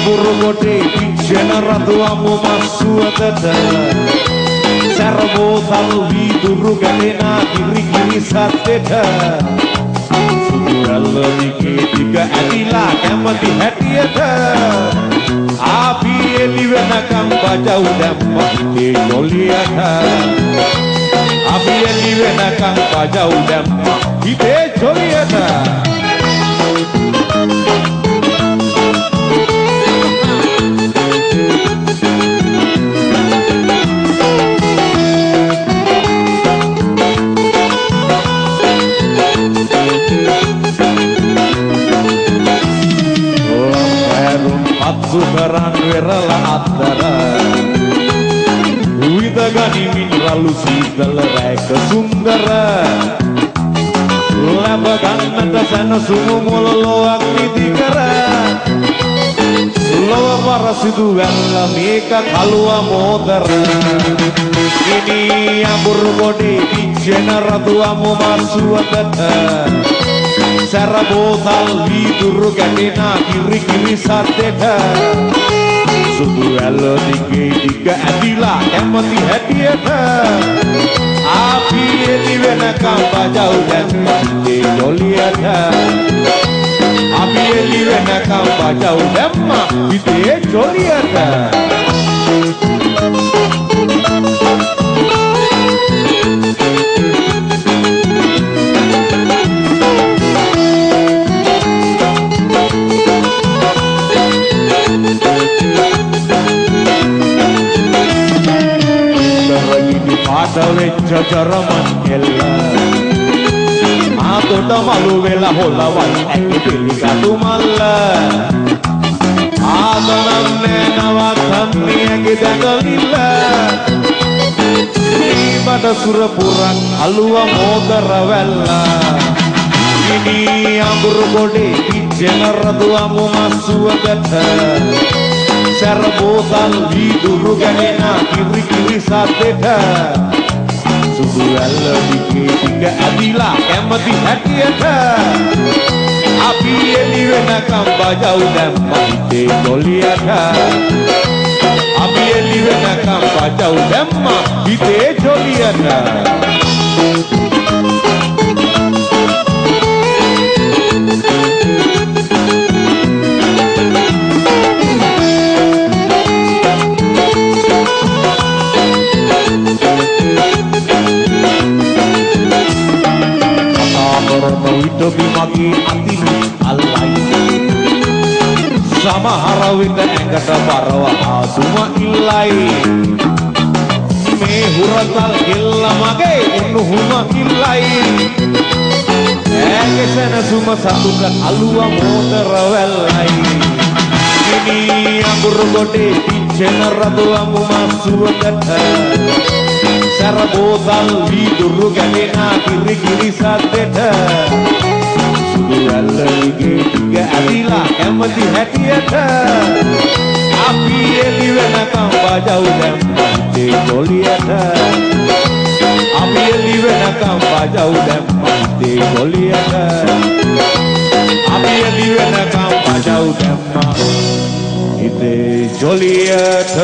අඹුරු කොටේ පිච්චෙන රතුවමු මස්සුවතට සරබෝතල් වීදුරු ගැටෙනා කිරි සද්දෙට සුදු ඇල්ල දිගේ ටික ඇදිලා කැමති හැටියට ආපි එලි වෙනකම් බජව් දැම්ම හිතේ ජොලියට ආපි එලි වෙනකම් බජව් දැම්ම හිතේ ජොලියට Sukaran werala addara Uida ganimin ralu sීතල රැක සුන්දර ලැබ ගන්නට සැනසුම මොළොක් නිදි කර ලොව පරසිදු වැල්ල මේක කලුව මෝදර ඉනි අඹුරු කොටේ පිච්චෙන රතුවමු මස්සුවකට සරබෝතල් වීදුරු ගැටෙනා කිරි සද්දෙට සුදු ඇල්ල දිගේ ටික ඇදිලා කැමති හැටියට ආපි එලි වෙනකම් බජව් දැම්ම හිතේ ජොලියට ආපි එලි වෙනකම් බජව් දැම්ම හිතේ ජොලියට වෙච්ච කරමන් කෙල්ල ආතොට මලු වෙලා හොලවල් ඇඟ පිළිගතු මල්ල ආදනම් නවත්තන්නේ ඇඟ දැඟලිල්ල ඊබට සුර පුරක් අලුව මෝදර වැල්ල ඉනි අඹුරු කොටේ පිච්චෙන රතුවමු මස්සුවකට සරබෝතල් වීදුරු ගැහෙනා කිරි සද්දෙට සුදු ඇල්ල දිගේ ටික ඇදිලා කැමති හැටියට අපි එලි වෙනකම් බජව් දැම්ම හිතේ ජොලියට අපි එලි වෙනකම් බජව් දැම්ම හිතේ ජොලියට මගේ අතින් අල්ලයි සමහර විට ඇඟට බරව ආසුම ඉල්ලයි මේ හුරතල් කෙල්ල මගේ උණුහුම ඉල්ලයි ඈගේ සනසුම සතුට අලුව මෝදර වැල්ලයි ඉනි අඹුරු කොටේ පිච්චෙන රතුවමු මස්සුවකට සරබෝතල් වීදුරු ගැටෙනා කිරි සද්දෙට සුදු ඇල්ල දිගේ ටික ඇදිලා කැමති හැටියට අපි එලි වෙනකම් බජව් දැම්ම හිතේ ජොලියට අපි එලි වෙනකම් බජව් දැම්ම හිතේ ජොලියට අපි එලි වෙනකම් බජව් දැම්ම හිතේ ජොලියට